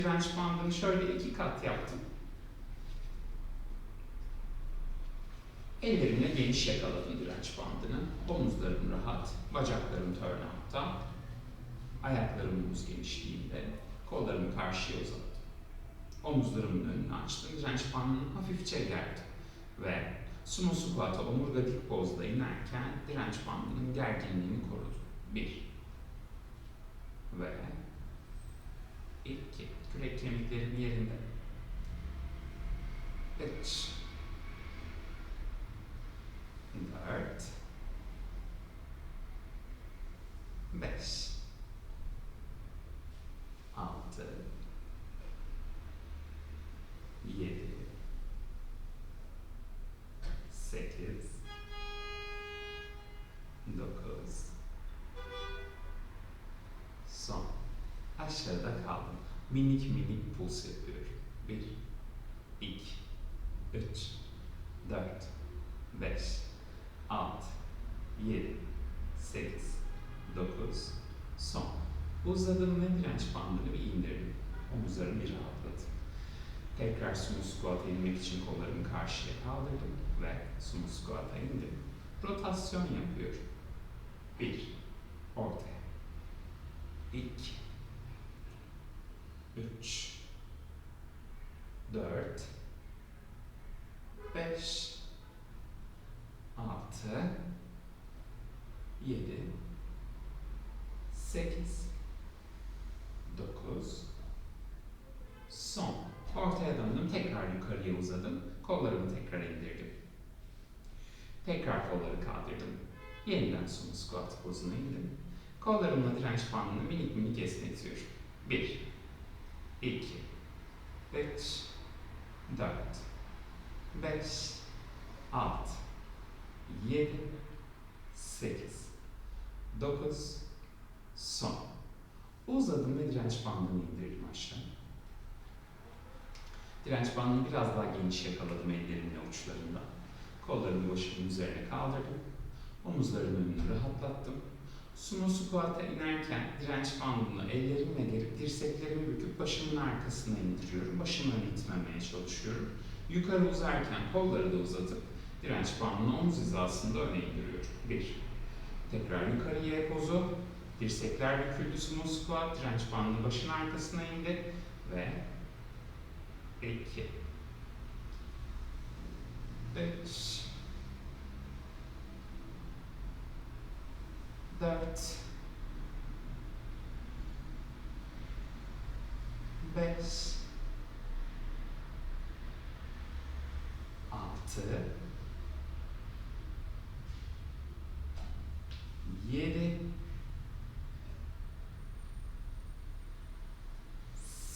Direnç bandını şöyle 2 kat yaptım. Ellerimle geniş yakaladım direnç bandını. Omuzlarım rahat, bacaklarım turnout'ta, ayaklarım omuz genişliğinde, kollarımı karşıya uzattım. Omuzlarımın önünü açtım, direnç bandını hafifçe gerdim ve sumo squat'a omurga dik pozda inerken direnç bandının gerginliğini korudum. 1 ve 2. Kürek kemiklerim yerinde. 3 4 5 6 7 8 9 son. Aşağıda kaldım. Minik minik puls yapıyorum. 1 2 3 4 5 6 7 8 9 son. Uzadım ve direnç bandını bir indirdim. Omuzlarımı bir rahatladım. Tekrar sumo squat'a inmek için kollarımı karşıya kaldırdım ve sumo squat'a indim. Rotasyon yapıyorum. 1 ortaya 2 3 4 5 6 7 8 9 son. Ortaya döndüm. Tekrar yukarıya uzadım. Kollarımı tekrar indirdim. Tekrar kolları kaldırdım. Yeniden sumo squat pozuna indim. Kollarımla direnç bandını minik minik esnetiyorum. 1 2 3 4 5 6 7 8 9 son. Uzadım ve direnç bandını indirdim aşağı. Direnç bandını biraz daha geniş yakaladım ellerimle uçlarında. Kollarımı başımın üzerine kaldırdım. Omuzlarımın önünü rahatlattım. Sumo squat'a inerken direnç bandını ellerimle gerip dirseklerimi büküp başımın arkasına indiriyorum. Başımı öne itmemeye çalışıyorum. Yukarı uzarken kolları da uzatıp direnç bandını omuz hizasında öne indiriyorum. 1 tekrar yukarı Y pozu. Dirsekler büküldü sumo squat. Direnç bandı başın arkasına indi ve 2 3 4 5 6 7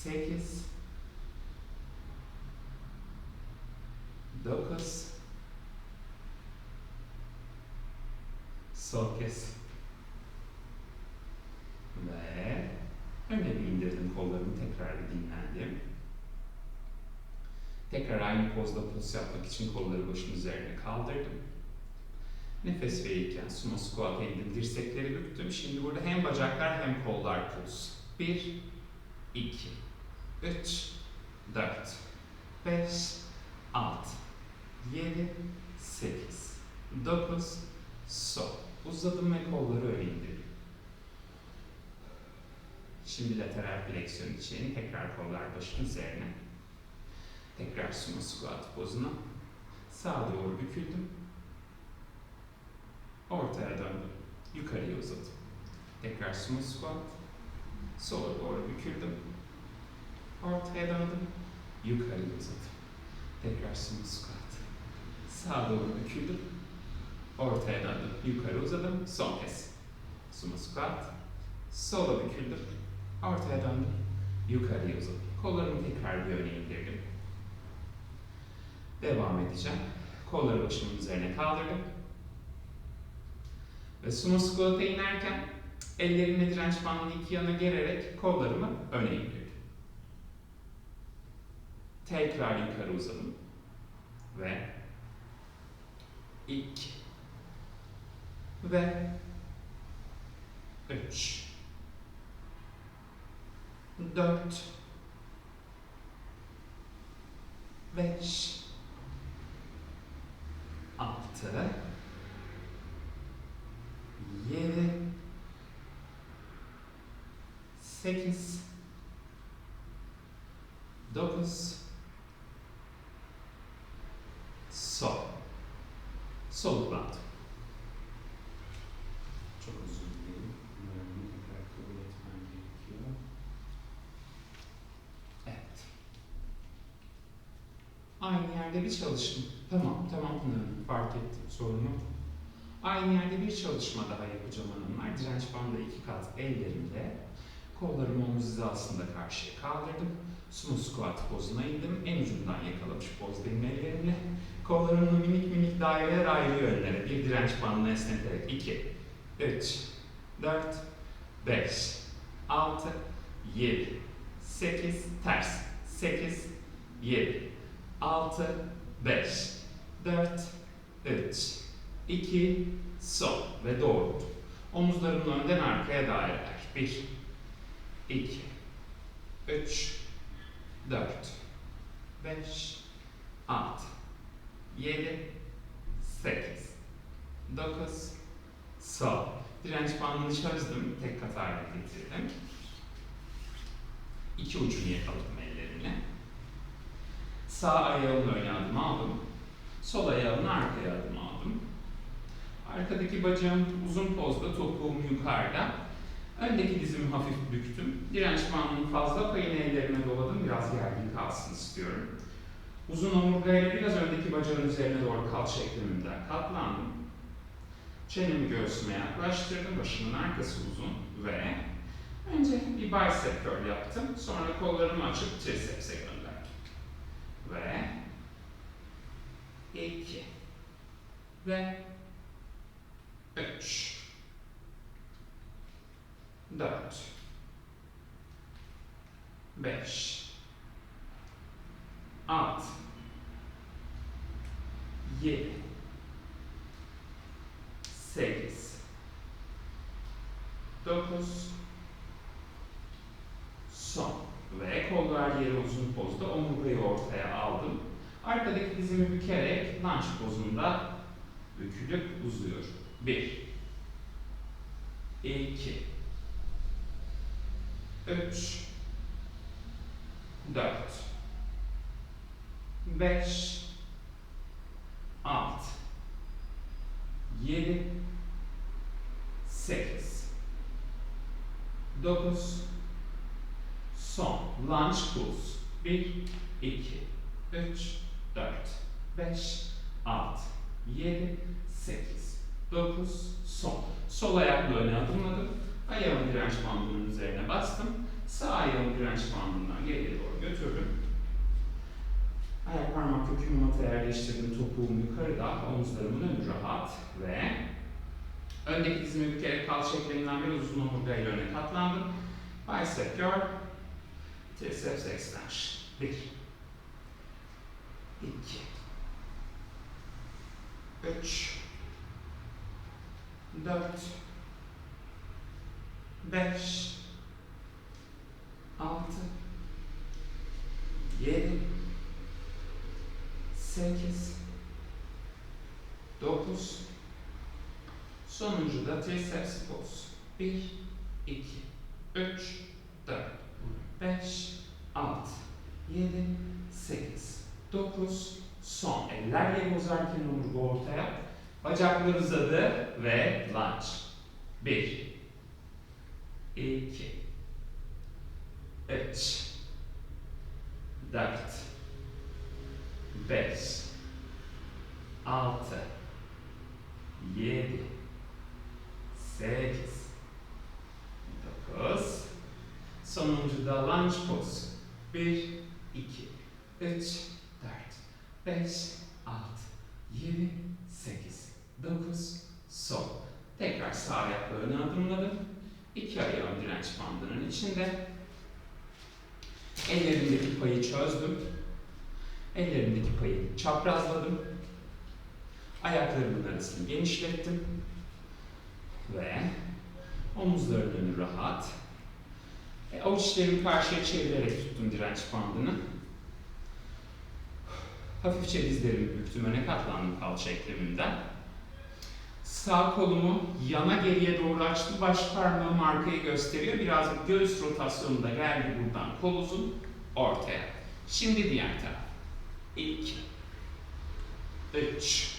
8 9 son kez ve öne bir indirdim kollarımı, tekrar bir dinlendim. Tekrar aynı pozda puls yapmak için kolları başın üzerine kaldırdım. Nefes verirken sumo squat'a indim, dirsekleri büktüm. Şimdi burada hem bacaklar hem kollar puls. 1 2 3 4 5 6 7 8 9 son. Uzadım ve kolları öne indirdim. Şimdi lateral fleksiyon için tekrar kollar başın üzerine. Tekrar sumo squat pozuna. Sağa doğru büküldüm. Ortaya döndüm. Yukarıya uzadım. Tekrar sumo squat. Sola doğru büküldüm. Ortaya döndüm. Yukarıya uzadım. Tekrar sumo squat. Sağa doğru büküldüm. Ortaya döndüm. Yukarı uzadım. Son kez. Sumo squat. Sola büküldüm. Ortaya döndüm. Yukarıya uzadım. Kollarımı tekrar bir öne indirdim. Devam edeceğim. Kolları başımın üzerine kaldırdım. Ve sumo squat'a inerken ellerimle direnç bandını iki yana gererek kollarımı öne indirdim. Tekrar yukarı uzadım. Ve 2 ve 3 4 5, 6, 7, 8, 9, sol. Soluklandım. Çok özür dilerim. Bunları tekrar kabul etmem gerekiyor. Evet. Aynı yerde bir çalışma. Tamam Pınar'ım. Fark ettim. Sorun yok. Aynı yerde bir çalışma daha yapacağım hanımlar. Direnç bandı 2 kat ellerimle kollarımı omuz hizasında karşıya kaldırdım. Sumo squat pozuna indim. En ucundan yakalamış pozdayım ellerimle. Kollarımı minik minik daireler ayrı yönlere. Bir direnç bandını esneterek 2, 3, 4, 5, 6, 7, 8, ters. 8, 7, 6, 5, 4, 3, 2, sol ve doğrultum. Omuzlarımın önden arkaya daireler. 1, 2, 3, 4, 5, 6, 7, 8, 9, sol. Direnç bandını çözdüm. Tek kat haline getirdim. İki ucunu yakaladım ellerimle. Sağ ayağımın ön adım aldım. Sol ayağımın arkaya adım aldım. Arkadaki bacağım uzun pozda, topuğum yukarıda. Öndeki dizimi hafif büktüm. Direnç bandının fazla payını ellerime doladım. Biraz gergin kalsın istiyorum. Uzun omurgayla biraz öndeki bacağın üzerine doğru kalça eklemimden katlandım. Çenemi göğsüme yaklaştırdım. Başımın arkası uzun ve önce bir bicep curl yaptım. Sonra kollarımı açıp triceps'e gönderdim. Ve 2 ve 3 4 5 6 7 8 9 son ve kollar yere uzun pozda omurgayı ortaya aldım. Arkadaki dizimi bükerek lunge pozunda bükülüp uzuyorum. 1 2 3 4 5 6 7 8 9 son. Lunge pulse. 1 2 3 4 5 6 7 8 9 son. Sol ayakla öne adımladım. Ayağımı direnç bandının üzerine bastım. Sağ ayağımı direnç bandından geriye doğru götürdüm. Ayak parmak kökümü mataya yerleştirdim. Topuğum yukarıda. Omuzlarımın önü rahat ve öndeki dizimi bükerek kalça ekleminden biraz uzun omurgayla öne katlandım. Bicep curl, triceps extension. 1 2 3 4 5 6 7 8 9 sonuncu da triceps pose. 1 2 3 4 5 6 7 8 9 son. Eller yere uzarken omurga ortaya. Bacaklar uzadı ve lunge. 1 2 3 4 5 6 7 8 9 sonuncu da lunge pose. 1 2 3 4 5 6 7 8 9 son. Tekrar sağ ayakla öne adımladım. İki ayağım direnç bandının içinde. Ellerimdeki payı çözdüm. Ellerimdeki payı çaprazladım. Ayaklarımın arasını genişlettim. Ve omuzların önü rahat. Avuç içlerimi karşıya çevirerek tuttum direnç bandını. Hafifçe dizlerimi büktüm, öne katlandım kalça eklemimden. Sağ kolumu yana geriye doğru açtım, baş parmağım arkayı gösteriyor. Biraz göğüs rotasyonu da geldi buradan, kol uzun, ortaya. Şimdi diğer taraf. 2, 3,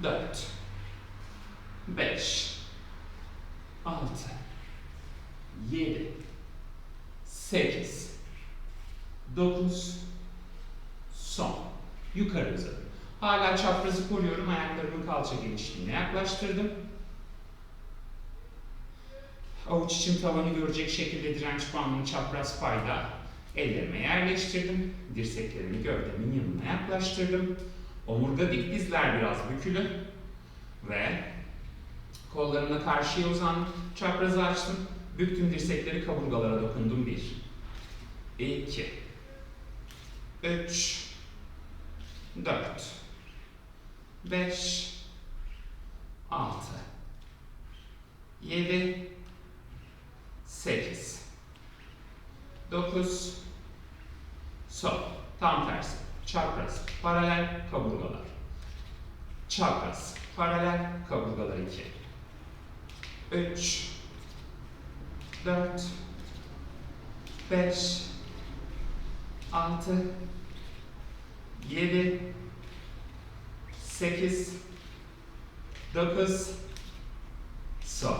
4, 5, 6, 7, 8, 9, son. Yukarı uzadım. Hala çaprazı koruyorum. Ayaklarımın kalça genişliğine yaklaştırdım. Avuç içim tavanı görecek şekilde direnç bandını çapraz payda ellerime yerleştirdim. Dirseklerimi gövdemin yanına yaklaştırdım. Omurga dik, dizler biraz bükülü. Ve kollarımla karşıya uzandım. Çaprazı açtım. Büktüm dirsekleri, kaburgalara dokundum. 1, 2, 3, 4, 5, 6, 7, 8, 9, sol, tam tersi, çapraz, paralel, kaburgalar. Çapraz, paralel, kaburgalar 2, 3, 4, 5, 6, 7, 8, 9, sol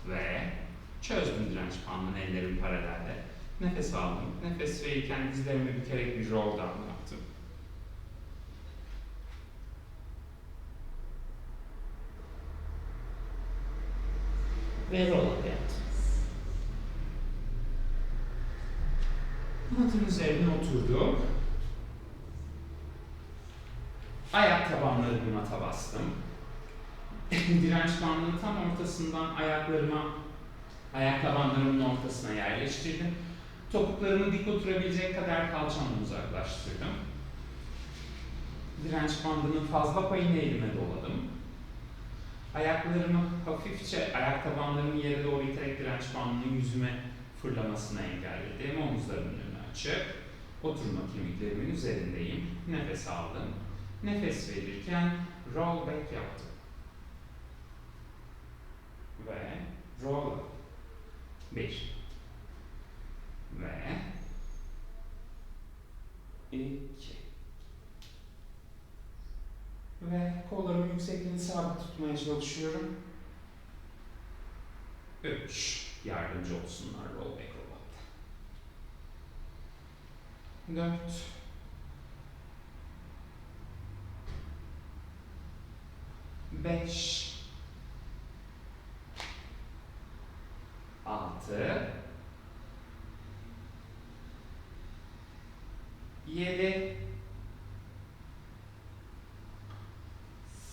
ve çözdüm direnç bandını, ellerim paralelde. Nefes aldım. Nefes verirken dizlerimi bükerek bir roll down yaptım. Ve roll up yaptım. Matın üzerine oturdum. Ayak tabanlarımı mata bastım. Direnç bandının tam ortasından ayak tabanlarımın ortasına yerleştirdim. Topuklarımı dik oturabilecek kadar kalçamdan uzaklaştırdım. Direnç bandının fazla payını elime doladım. Ayaklarımı hafifçe ayak tabanlarımı yere doğru iterek direnç bandının yüzüme fırlamasını engelledim. Omuzlarımın önünü açıp oturma kemiklerimin üzerindeyim. Nefes aldım. Nefes verirken roll back yaptım. Ve roll up. 1 ve 2 ve kollarımın yüksekliğini sabit tutmaya çalışıyorum. 3 yardımcı olsunlar roll back robotta. 4 5 6 7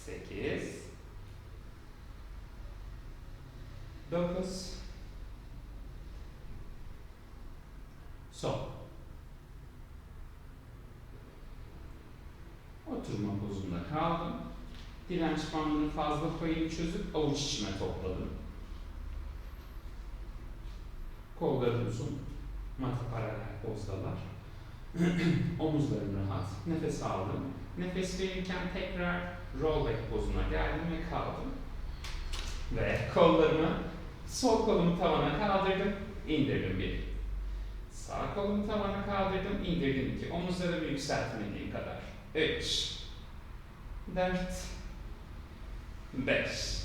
8 9 son. Oturma pozunda kaldım. Direnç bandının fazla payını çözüp avuç içime topladım. Kollarım uzun, mata paralel pozdalar. Omuzlarım rahat. Nefes aldım. Nefes verirken tekrar roll back pozuna geldim ve kaldım. Ve kollarımı, sol kolumu tavana kaldırdım, indirdim 1. Sağ kolumu tavana kaldırdım, indirdim 2. Omuzlarımı yükseltmediğim kadar. 3 4 5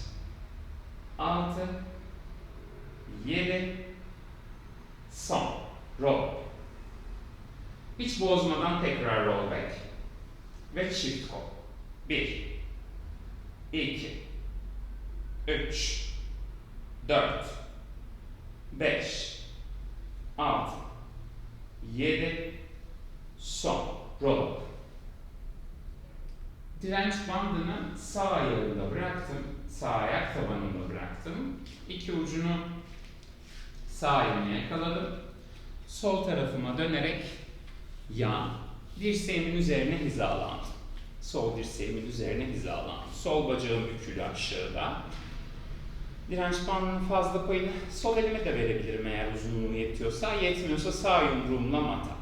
6 7 son. Roll. Hiç bozmadan tekrar roll back. Ve çift kol. 1 2 3 4 5 6 7 son. Roll up. Direnç bandını sağ ayağımda bıraktım. Sağ ayak tabanımda bıraktım. İki ucunu sağ elimle yakaladım. Sol tarafıma dönerek yan, dirseğimin üzerine hizalandım. Sol dirseğimin üzerine hizalandım. Sol bacağım bükülü aşağıda. Direnç bandının fazla payını sol elime de verebilirim eğer uzunluğu yetiyorsa. Yetmiyorsa sağ yumruğumla mata.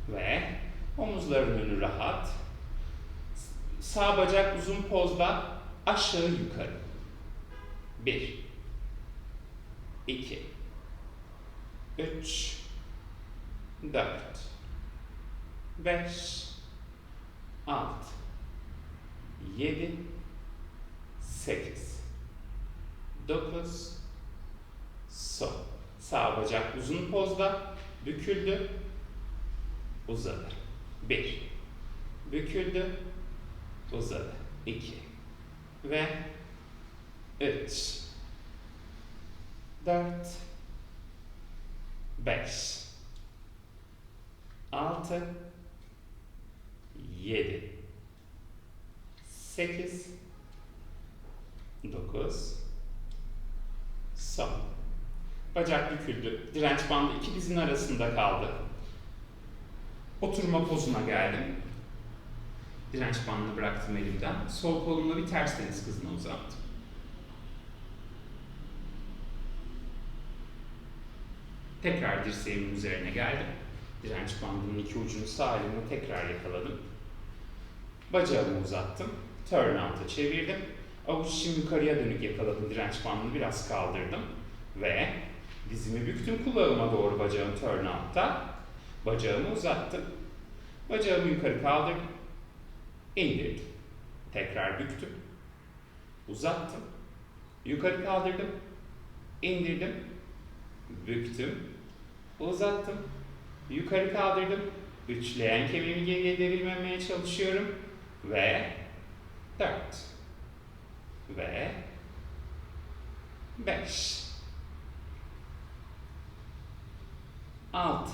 Ve Omuzların önü rahat. Sağ bacak uzun pozda aşağı yukarı. 1, 2, 3, 4, 5, 6, 7, 8, 9, son. Sağ bacak uzun pozda, büküldü, uzadı. 1, büküldü, uzadı. 2 ve 3, 4, 5, 6, 7, 8, 9, son. Bacak büküldü. Direnç bandı iki dizin arasında kaldı. Oturma pozuna geldim. Direnç bandını bıraktım elimden. Sol kolumla bir ters deniz kızına uzattım. Tekrar dirseğimin üzerine geldim. Direnç bandının iki ucunu sağ elimle tekrar yakaladım. Bacağımı uzattım. Turn out'a çevirdim. Avuç içim yukarıya dönük yakaladım. Direnç bandını biraz kaldırdım. Ve dizimi büktüm kulağıma doğru bacağım turn out'ta. Bacağımı uzattım. Bacağımı yukarı kaldırdım. İndirdim. Tekrar büktüm. Uzattım. Yukarı kaldırdım. İndirdim. Büktüm. Uzattım. Yukarı kaldırdım. Üçleyen kemiğimi geriye devirmemeye çalışıyorum. Ve 4. Ve 5. 6.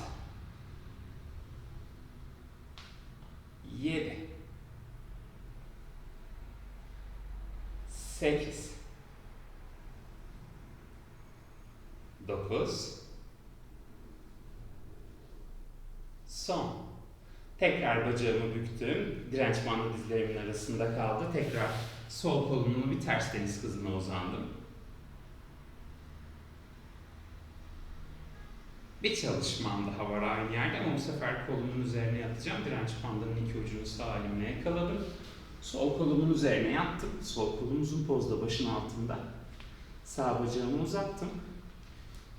7. 8. 9. Son. Tekrar bacağımı büktüm. Direnç bandı dizlerimin arasında kaldı. Tekrar sol kolumla bir ters deniz kızına uzandım. Bir çalışmam daha var aynı yerde ama bu sefer kolumun üzerine yatacağım. Direnç bandının iki ucunu sağ elimle yakaladım. Sol kolumun üzerine yattım. Sol kolum uzun pozda başın altında. Sağ bacağımı uzattım.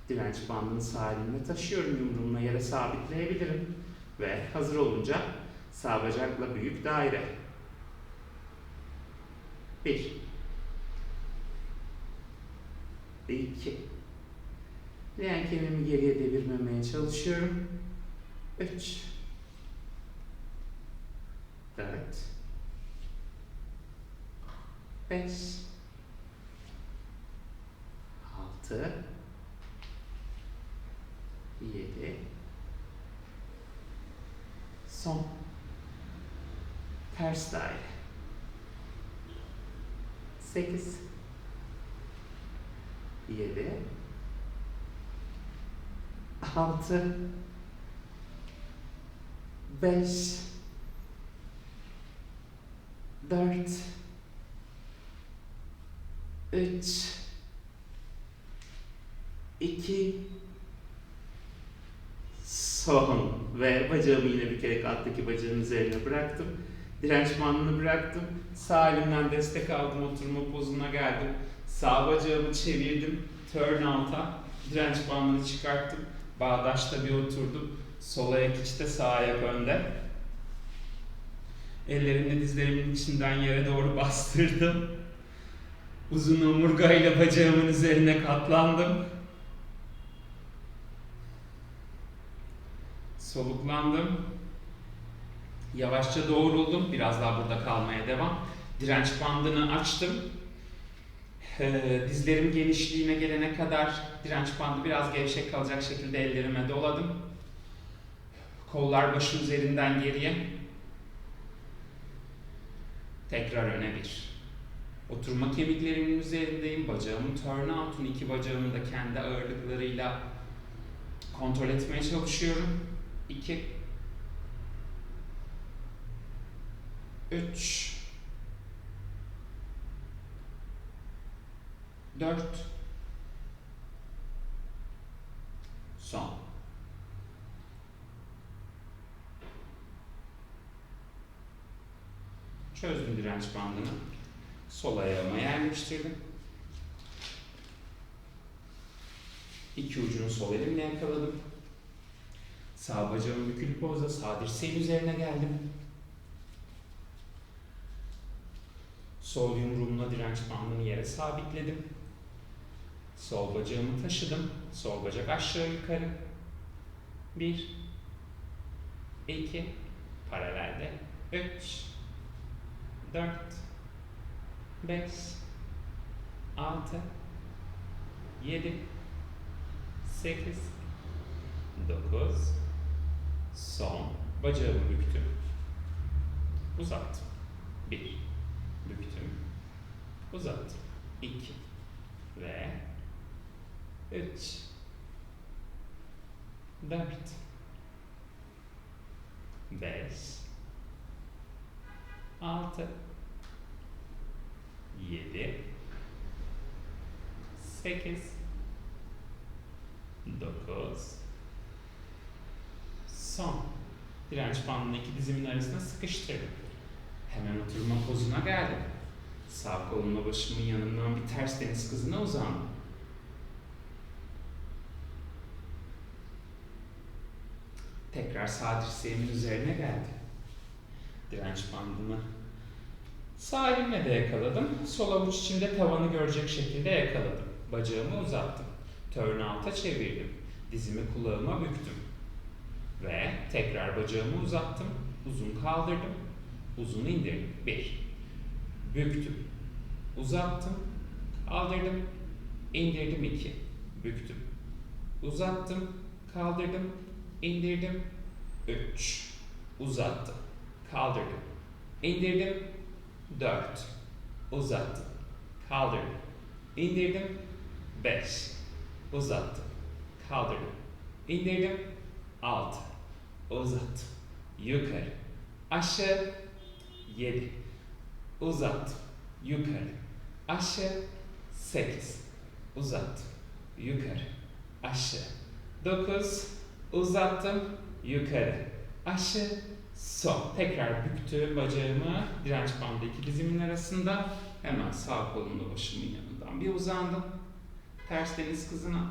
Direnç bandını sağ elimle taşıyorum. Yumruğumla yere sabitleyebilirim. Ve hazır olunca sağ bacakla büyük daire. 1, 2. Leğen kemiğimi geriye devirmemeye çalışıyorum. 3, 4, 5, 6, 7, son. Ters daire. 8, 7, 6, 5, 4, 3, 2, son. Ve bacağımı yine bükerek alttaki bacağın üzerine bıraktım. Direnç bandını bıraktım. Sağ elimden destek aldım. Oturma pozuna geldim. Sağ bacağımı çevirdim. Turn out'a. Direnç bandını çıkarttım. Bağdaşta bir oturdum. Sol ayak içte, sağ ayak önde. Ellerimle dizlerimin içinden yere doğru bastırdım. Uzun omurgayla bacağımın üzerine katlandım. Soluklandım. Yavaşça doğruldum. Biraz daha burada kalmaya devam. Direnç bandını açtım. Dizlerim genişliğine gelene kadar direnç bandı biraz gevşek kalacak şekilde ellerime doladım. Kollar başın üzerinden geriye. Tekrar öne 1. Oturma kemiklerimin üzerindeyim. Bacağımın turn out'un iki bacağımı da kendi ağırlıklarıyla kontrol etmeye çalışıyorum. 2, 3, 4, son. Çözdüm direnç bandını. Sol ayağıma yerleştirdim. İki ucunu sol elimle yakaladım. Sağ bacağımı bükülü pozda sağ dirseğin üzerine geldim. Sol yumruğumla direnç bandını yere sabitledim. Sol bacağımı taşıdım. Sol bacak aşağı yukarı. 1 2 paralelde 3 4 5 6 7 8 9 son. Bacağımı büktüm. Uzattım. 1 büktüm. Uzattım. 2 ve 3 4 5 6 7 8 9 son. Direnç bandını iki dizimin arasına sıkıştırdım. Hemen oturma pozuna geldim. Sağ kolumla başımın yanından bir ters deniz kızına uzandım. Tekrar sağ dirseğimin üzerine geldim. Direnç bandını sağ elimle de yakaladım. Sol avuç içinde tavanı görecek şekilde yakaladım. Bacağımı uzattım. Turn out'a çevirdim. Dizimi kulağıma büktüm. Ve tekrar bacağımı uzattım. Uzun kaldırdım. Uzun indirdim. 1 büktüm. Uzattım. Kaldırdım. İndirdim 2. Büktüm. Uzattım. Kaldırdım. İndirdim. 3. Uzattım. Kaldırdım. İndirdim. 4. Uzattım. Kaldırdım. İndirdim. 5. Uzattım. Kaldırdım. İndirdim. 6. Uzattım. Yukarı. Aşağı. 7. Uzattım. Yukarı. Aşağı. 8. Uzattım. Yukarı. Aşağı. 9. Uzattım. Yukarı. Aşağı. Son. Tekrar büktüm bacağımı. Direnç bandı iki dizimin arasında. Hemen sağ kolumla başımın yanından bir uzandım. Ters deniz kızına.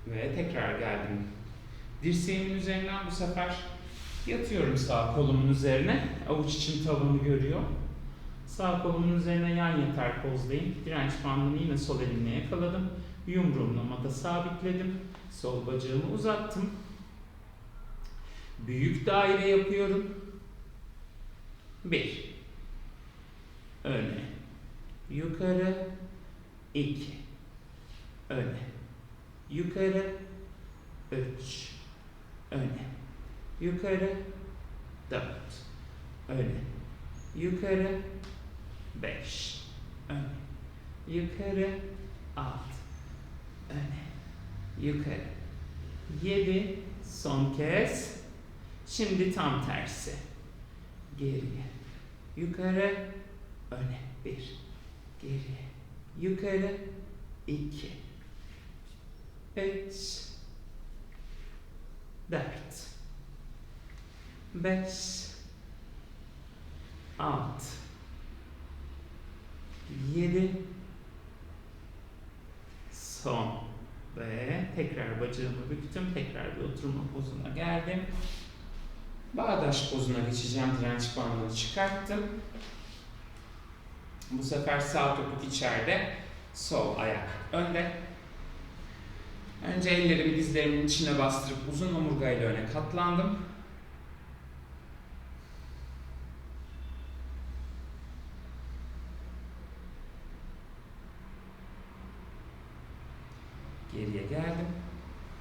Ve tekrar geldim. Dirseğimin üzerinden bu sefer yatıyorum sağ kolumun üzerine. Avuç içim tavanı görüyor. Sağ kolumun üzerine yan yatar pozdayım. Direnç bandını yine sol elimle yakaladım. Yumruğumla mata sabitledim. Sol bacağımı uzattım. Büyük daire yapıyorum. 1 öne, yukarı, 2 öne, yukarı, 3 öne, yukarı, 4 öne, yukarı, 5 öne, yukarı, 6 öne, yukarı, 7 son kez. Şimdi tam tersi. Geriye, yukarı, öne, 1 geriye, yukarı, 2 3 4 5 6 7 son ve tekrar bacağımı büktüm. Tekrar bir oturma pozuna geldim. Bağdaş pozuna geçeceğim. Direnç bandını çıkarttım. Bu sefer sağ topuk içeride, sol ayak önde. Önce ellerimi dizlerimin içine bastırıp uzun omurgayla öne katlandım. Geriye geldim.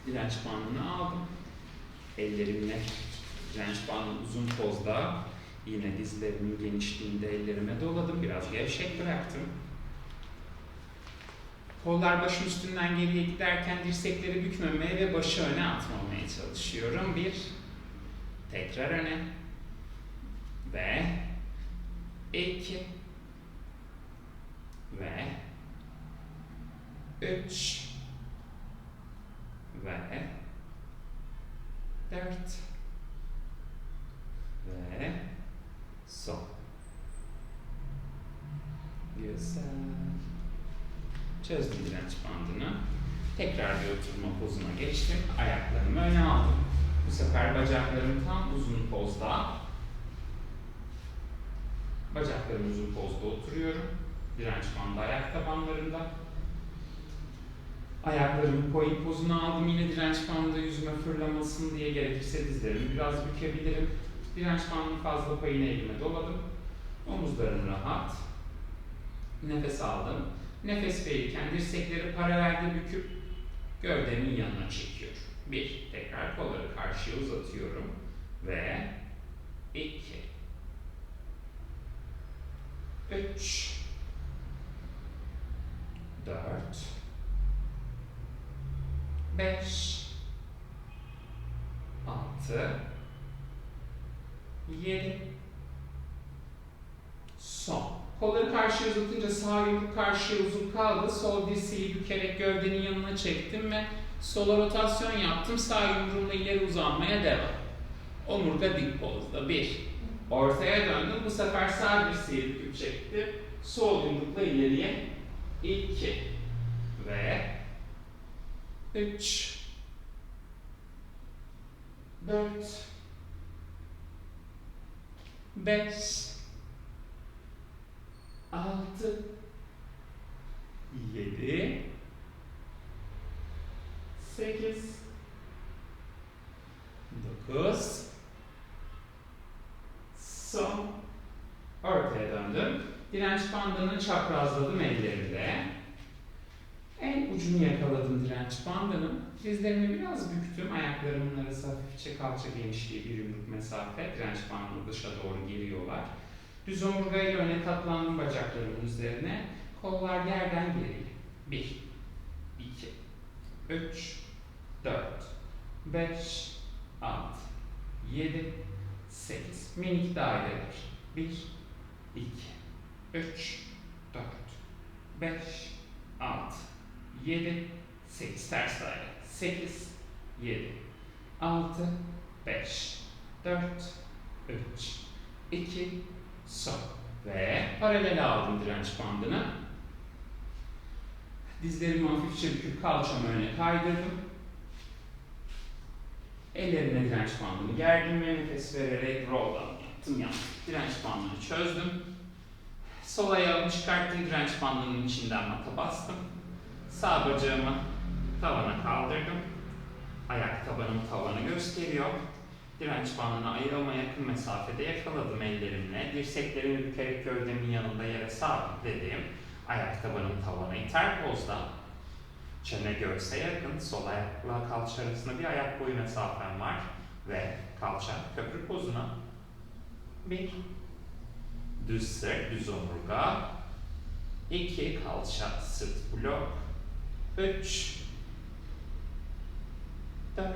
Direnç bandını aldım. Ellerimle direnç bandını uzun pozda, yine dizlerimin genişliğinde ellerime doladım. Biraz gevşek bıraktım. Kollar başın üstünden geriye giderken dirsekleri bükmemeye ve başı öne atmamaya çalışıyorum. 1 tekrar öne ve 2 ve 3 ve 4 Sol. Güzel. Çözdüm direnç bandını. Tekrar bir oturma pozuna geçtim. Ayaklarımı öne aldım. Bu sefer bacaklarım tam uzun pozda. Bacaklarım uzun pozda oturuyorum. Direnç bandı ayak tabanlarında. Ayaklarımı point pozuna aldım. Yine direnç bandı yüzüme fırlamasın diye, gerekirse dizlerimi biraz bükebilirim. Direnç bandının fazla payını elime doladım. Omuzlarım rahat. Nefes aldım. Nefes verirken dirsekleri paralelde büküp gövdemin yanına çekiyorum. 1. Tekrar kolları karşıya uzatıyorum. Ve 2. 3. 4. 5. 6. 7. Son. Kolları karşıya uzatınca sağ yumruk karşıya uzun kaldı. Sol dirseği bükerek gövdenin yanına çektim ve sola rotasyon yaptım. Sağ yumruğumla ileri uzanmaya devam. Omurga dik pozda. 1. Ortaya döndüm. Bu sefer sağ dirseği büküp çektim. Sol yumrukla ileriye. 2. Ve 3. 4. 5. 6. 7. 8. 9. Son. Ortaya döndüm. Direnç bandını çaprazladım ellerimle. En ucunu yakaladım direnç bandının. Dizlerimi biraz büktüm. Ayaklarımın arası hafifçe kalça genişliği, bir yumruk mesafe. Direnç bandının dışa doğru geliyorlar. Düz omurgayla öne katlandım bacaklarımın üzerine. Kollar yerden geriye. 1, 2, 3, 4, 5, 6, 7, 8. Minik daireler. 1, 2, 3, 4, 5, 6, 7, 8. Ters daire. 8, 7, 6, 5, 4, 3, 2, son. Ve paralel aldım direnç bandını. Dizlerimi hafifçe büküp kalçamı öne kaydırdım. Ellerimle direnç bandını gerdim ve nefes vererek roll down yaptım. Direnç bandını çözdüm. Sol ayağımı çıkarttım, direnç bandının içinden mata bastım. Sağ bacağımı tavana kaldırdım. Ayak tabanım tavanı gösteriyor. Direnç bandına ayağıma yakın mesafede yakaladım ellerimle. Dirseklerimi bükerek gövdemin yanında yere sabitledim. Ayak tabanım tavana iter pozda. Çene göğse yakın. Sol ayakla kalça arasında bir ayak boyu mesafem var. Ve kalça köprü pozuna. 1. Düz sırt, düz omurga. 2. Kalça sırt blok. 3. 4.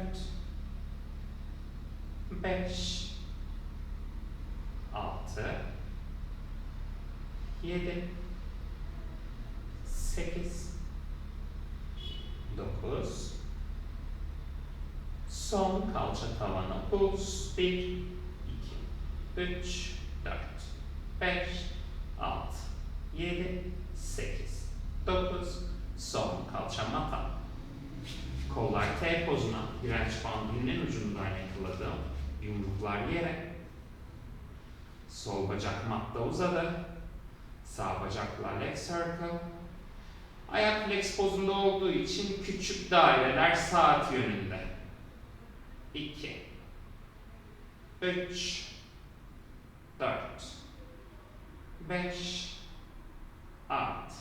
5. 6. 7. 8. 9. Son kalça tavana pulse. 1, 2, 3, 4, 5, 6, 7, 8, 9. Son kalça mata. Kollar T pozuna, direnç bandının en ucundan yakaladım. Yumruklar yere. Sol bacak matta uzadı. Sağ bacakla leg circle. Ayak flex pozunda olduğu için küçük daireler saat yönünde. 2, 3, 4, 5, 6,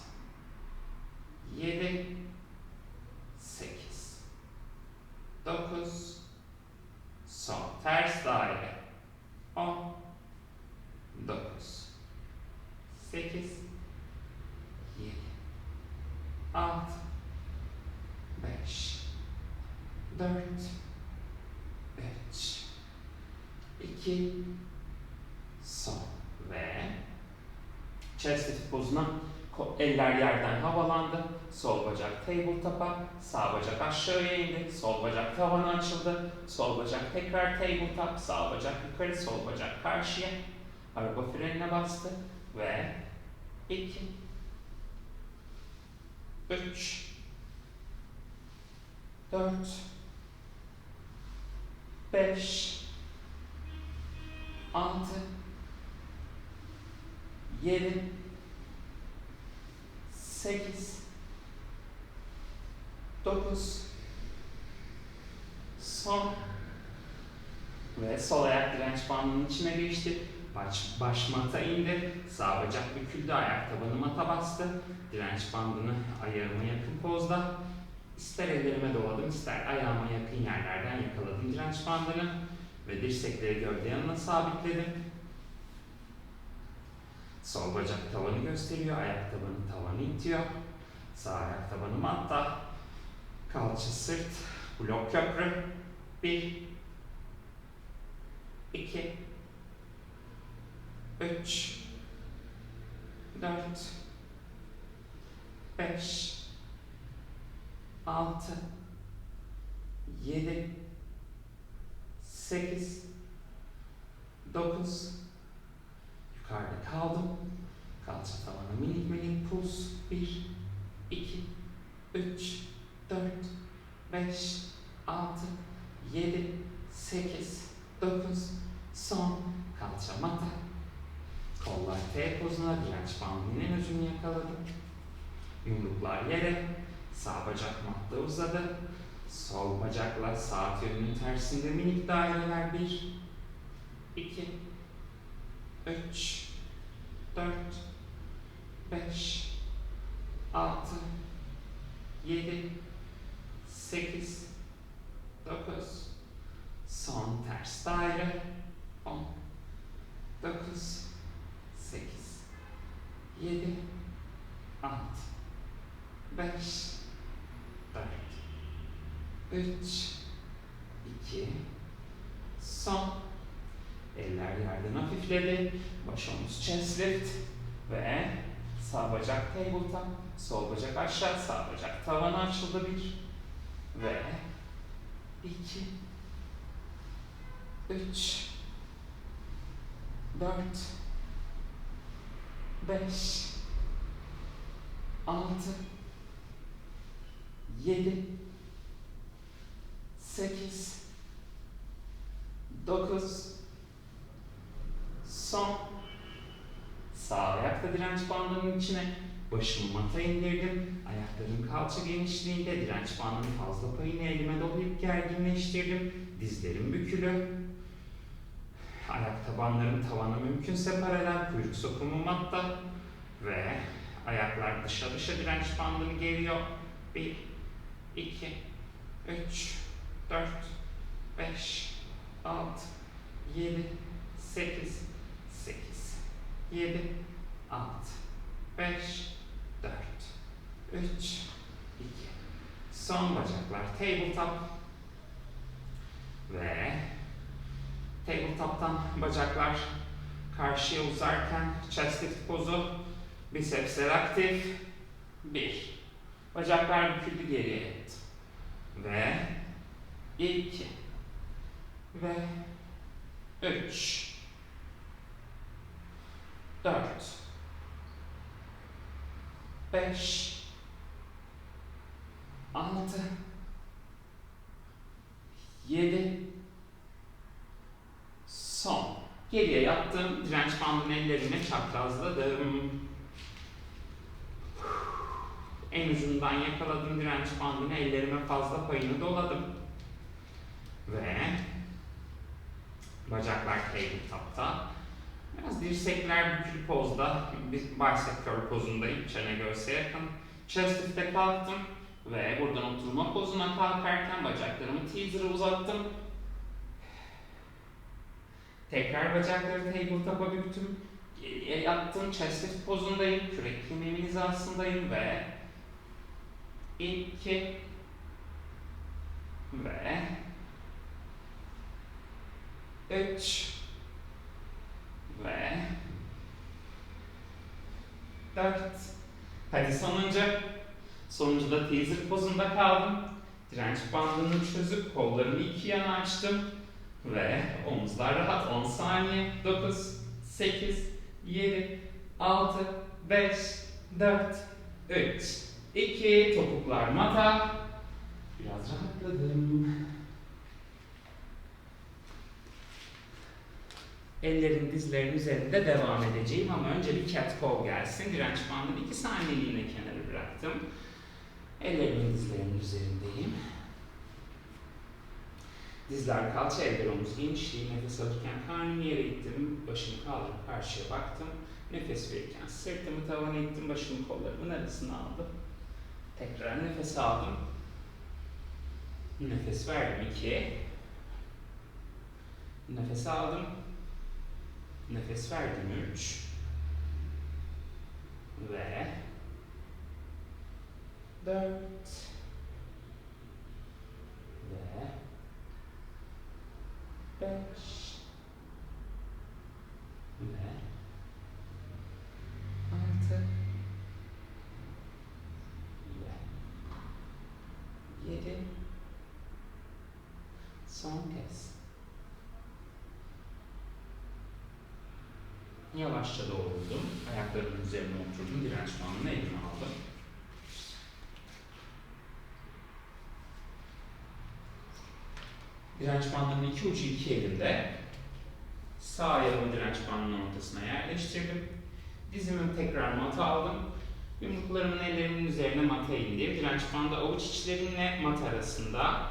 7, 8, 9, son ters daire. 10, 9, 8, 7, 6, 5, 4, 3, 2, son ve chest lift pozuna, eller yerden havalandı. Sol bacak tabletop'a, sağ bacak aşağıya indi. Sol bacak tavana açıldı. Sol bacak tekrar tabletop, sağ bacak yukarı, sol bacak karşıya. Araba frenine bastı. Ve 2, 3, 4, 5, 6, 7, 8, 9, son ve sol ayak direnç bandının içine geçti. Baş mata indi, sağ bacak büküldü, ayak tabanı mata bastı. Direnç bandını ayağıma yakın pozda. İster ellerime doladım, ister ayağıma yakın yerlerden yakaladım direnç bandını ve dirsekleri gövde yanına sabitledim. Sol bacak tavanı gösteriyor, ayak tabanı tavanı itiyor. Sağ ayak tabanı matta. Kalça sırt, blok köprü. 1, 2, 3, 4, 5, 6, 7, 8, 9, yukarıda kaldım. Kalça tavanı minik minik pulс. 1, 2, 3, 4, 5, 6, 7, 8, 9, son. Kalça mata. Kollar T pozuna, direnç bandının en ucunu yakaladım. Yumruklar yere, sağ bacak matta uzadı. Sol bacakla saat yönünün tersinde minik daireler. 1, 2, 3, 4, 5, 6, 7, 8, 9, son ters daire. 10, 9, 8, 7, 6, 5, 4, 3, 2, son. Eller yerden hafifledi. Baş omuz chest lift ve sağ bacak tabletop, sol bacak aşağı, sağ bacak tavana açıldı. 1 ve 2, 3, 4, 5, 6, 7, 8, 9, son. Sağ ayakta direnç bandının içine başımı mata indirdim. Ayaklarım kalça genişliğinde, direnç bandının fazla payını elime dolayıp gerginleştirdim. Dizlerim bükülü. Ayak tabanlarım tavana mümkünse paralel, kuyruk sokumu matta ve ayaklar dışa direnç bandını geriyor. 1, 2, 3, 4, 5, 6, 7, 8, 8, 7, 6, 5, 4, 3, 2. Son bacaklar tabletop ve tabletop'tan bacaklar karşıya uzarken chest lift pozu, bisepsler aktif. 1. Bacaklar büküldü, geriye yattı. Ve 2 ve 3 4 5 6 7 son. Geriye yattım. Direnç bandının ellerini çaprazladım. En ucundan yakaladım direnç bandını, ellerime fazla payını doladım. Ve bacaklar tabletop'ta. Biraz dirsekler bükülü pozda, bir bicep curl pozundayım, çene göğse yakın. Chest lift'e kalktım ve buradan oturma pozuna kalkarken bacaklarımı teaser'a uzattım. Tekrar bacakları tabletop'a büktüm. Geriye yattım, chest lift pozundayım, kürek kemiğimin hizasındayım ve 2 ve 3 ve 4. Hadi sonuncu da teaser pozunda kaldım. Direnç bandını çözüp kollarımı iki yana açtım ve omuzlar rahat. 10 saniye. 9, 8, 7, 6, 5, 4, 3, 2, topuklar mata. Biraz rahatladım. Ellerin dizlerin üzerinde devam edeceğim ama önce bir cat cow gelsin. Direnç bandını 2 saniyeliğine kenara bıraktım. Ellerimin dizlerinin üzerindeyim. Dizler kalça, eller omuz genişliği. Nefes alırken karnımı yere ittim. Başımı kaldırıp karşıya baktım. Nefes verirken sırtımı tavana ittim. Başımı kollarımın arasına aldım. Tekrar nefes aldım. Nefes verdim 2. Nefes aldım. Nefes verdim 3. Ve 4. Ve 5. Ve 6. Ve 7. Son kez. Yavaşça doğruldum. Ayaklarımın üzerine oturdum. Direnç bandını elime aldım. Direnç bandının iki ucu iki elimde. Sağ ayağımı direnç bandının ortasına yerleştirdim. Dizimi tekrar mata aldım. Yumruklarımın ellerimin üzerine mata indim. Direnç bandı avuç içlerimle mat arasında.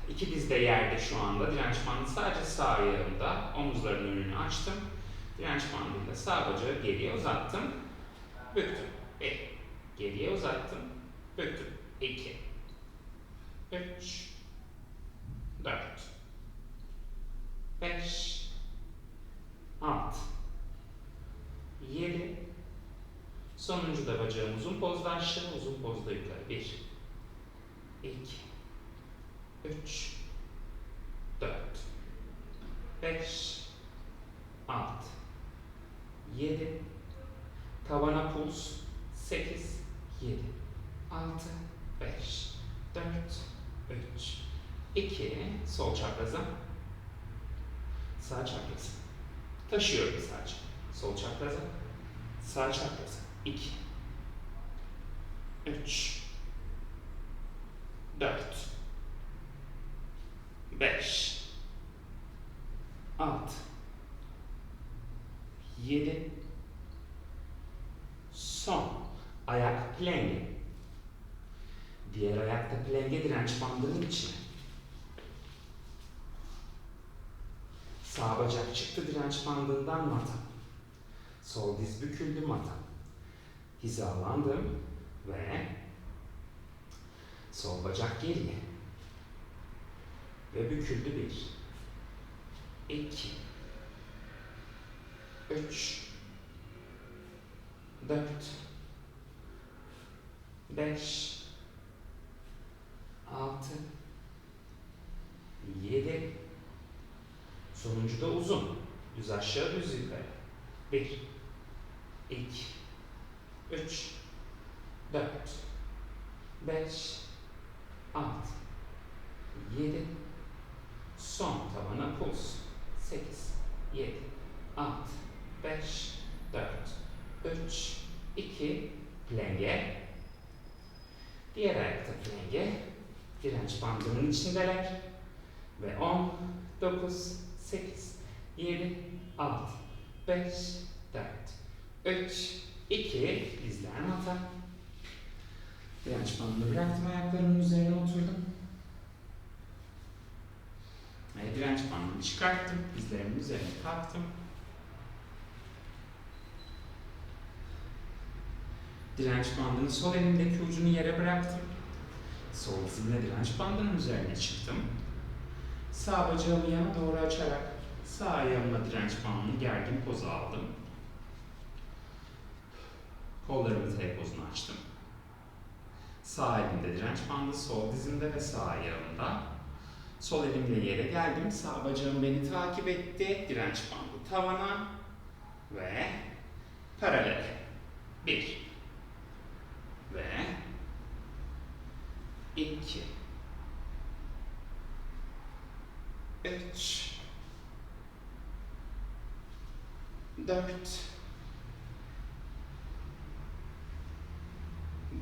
İki diz de yerde şu anda. Direnç bandı sadece sağ ayağımda. Omuzların önünü açtım. Direnç bandıyla sağ bacağı geriye uzattım. Büktüm. 1. Geriye uzattım. Büktüm. 2. 3. 4. 5. 6. 7. Sonuncu da bacağım uzun pozda aşağı, uzun pozda yukarı. 1. 2. 3. 4. 5. 6. 7. Tavana puls. 8. 7. 6. 5. 4. 3. 2. Sol çapraza. Sağ çapraza. Taşıyorum sadece. Sol çapraza. Sağ çapraza. 2. 3. 4. 5. 6. 7. Son. Ayak plenge. Diğer ayakta plenge direnç bandının içine. Sağ bacak çıktı direnç bandından mata. Sol diz büküldü mata. Hizalandım ve sol bacak geriye. Ve büküldü 1. 2. 3. 4. 5. 6. 7. Sonuncu da uzun. Düz aşağı düz yukarı. 1. 2. 3. 4. 5. 6. 7. Son tavana puls. 8. 7. 6. 5. 4. 3. 2. Plenge. Diğer ayakta plenge. Direnç bandının içindeler. Ve 10, 9, 8, 7, 6, 5, 4, 3, 2, dizler mata. Direnç bandını bıraktım, ayaklarımın üzerine oturdum. Ve direnç bandını çıkarttım, dizlerimin üzerine kalktım. Direnç bandının sol elimdeki ucunu yere bıraktım. Sol dizimle direnç bandının üzerine çıktım. Sağ bacağımı yana doğru açarak sağ ayağımla direnç bandını gergin poza aldım. Kollarımı T pozunu açtım. Sağ elimde direnç bandı, sol dizimde ve sağ ayağımda. Sol elimle yere geldim. Sağ bacağım beni takip etti. Direnç bandı tavana ve paralel. 1 ve 2 3 4,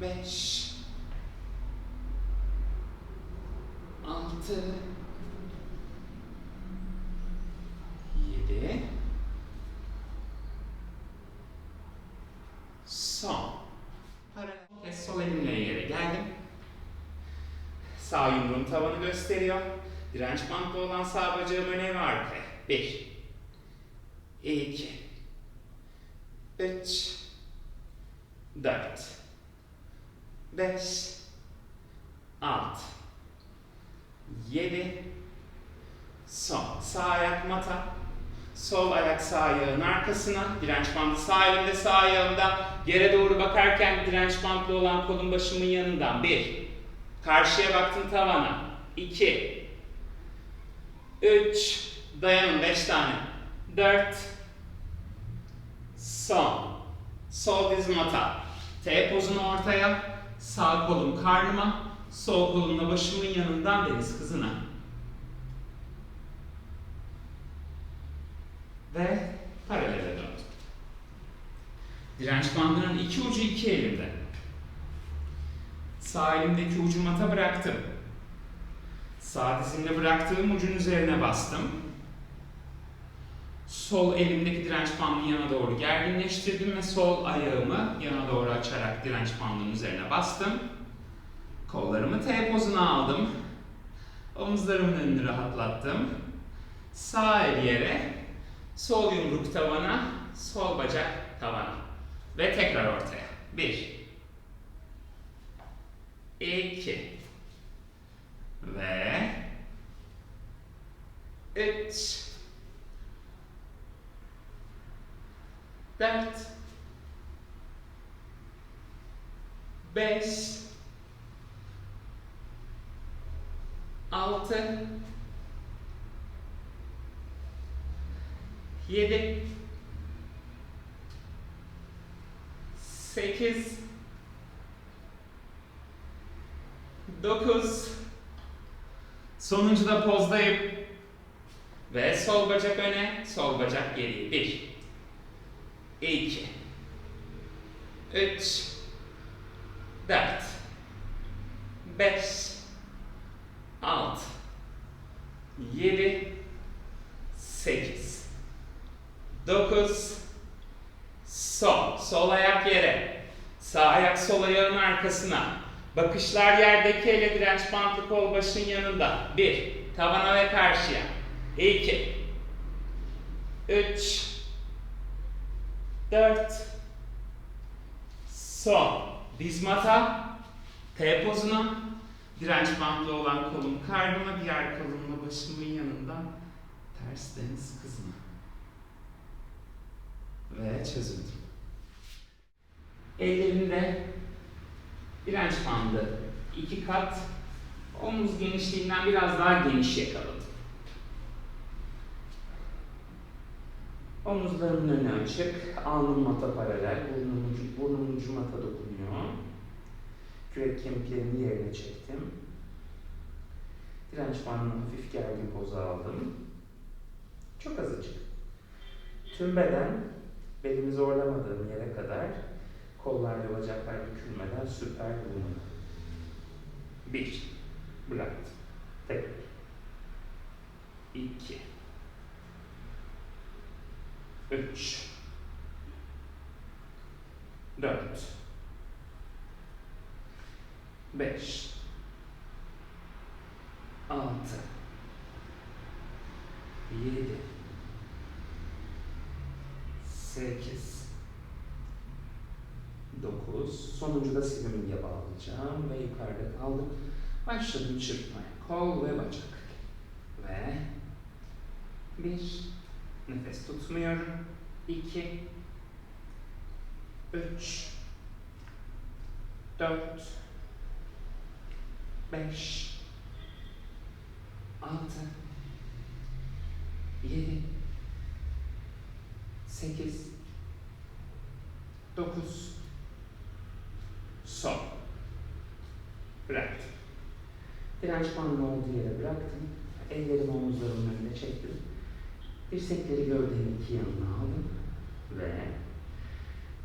5, 6, 7, son. Paralel sol elimle yere geldim. Sağ yumruğum tavanı gösteriyor. Direnç bantlı olan sağ bacağım öne ve arkaya. 1, 2, 3, 4, 5, 6, 7, son. Sağ ayak mata, sol ayak sağ ayağın arkasına, direnç bandı sağ elimde sağ ayağımda, yere doğru bakarken direnç bantlı olan kolum başımın yanından. 1, karşıya baktım tavana. 2, 3, dayanın 5 tane. 4, son. Sol dizim ata. T pozunu ortaya, sağ kolum karnıma, sol kolumla başımın yanından deniz kızına. Ve paralele döndüm. Direnç bandının iki ucu iki elimde. Sağ elimdeki ucu mata bıraktım. Sağ dizimle bıraktığım ucun üzerine bastım. Sol elimdeki direnç bandını yana doğru gerginleştirdim ve sol ayağımı yana doğru açarak direnç bandının üzerine bastım. Kollarımı T pozuna aldım. Omuzlarımın önünü rahatlattım. Sağ el yere, sol yumruk tavana, sol bacak tavana. Ve tekrar ortaya. 1, 2 ve 3, 4, 5, 6, 7, 8, 9, sonuncuda pozdayım. Ve sol bacak öne, sol bacak geriye. 1, 2, 3, 4, 5, 6, 7, 8, 9, son. Sol ayak yere. Sağ ayak sol ayağın arkasına. Bakışlar yerdeki ele direnç bantlı kol başın yanında. 1, tavana ve karşıya. 2, 3, 4, son. Diz mata, T pozuna, direnç bantlı olan kolum karnıma, diğer kolumla başımın yanında ters deniz kızına. Ve çözüldüm. Ellerimde direnç bandı 2 kat, omuz genişliğinden biraz daha geniş yakaladım. Omuzlarımın önü açık, alnım mata paralel, burnumun ucu mata dokunuyor. Kürek kemiklerimi yerine çektim. Direnç bandını hafif gergin poza aldım. Çok azıcık. Tüm beden, belimi zorlamadığım yere kadar kollar ve bacaklar bükülmeden süper bulunur. 1, bıraktım. Tekrar. 2, 3, 4, 5, 6, 7, 8, 9. Sonuncuda silimliğe bağlayacağım ve yukarıda kaldım. Başladım çırpmaya. Kol ve bacak. Ve 1, nefes tutmuyorum. 2, 3, 4, 5, 6, 7, 8, 9, son. Bıraktım. Direnç bandının olduğu yere bıraktım. Ellerimi omuzlarımın önüne çektim. Dirsekleri gövdenin iki yanına aldım. Ve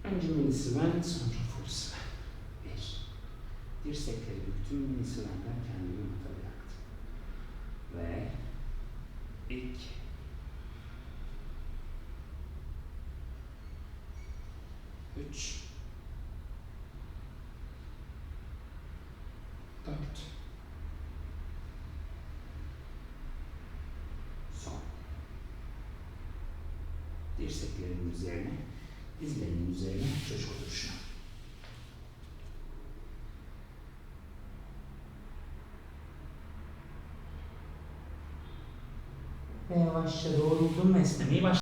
önce mini sıven, sonra full sıven. 1. Dirsekleri büktüm, mini sıvenden kendimi yumurta bıraktım. Ve 2. 3. 4. Son. Dirseklerimin üzerine, dizlerimin üzerine çocuk oturuşuna. Ve yavaşça doğruldum ve esnemeyi başladım.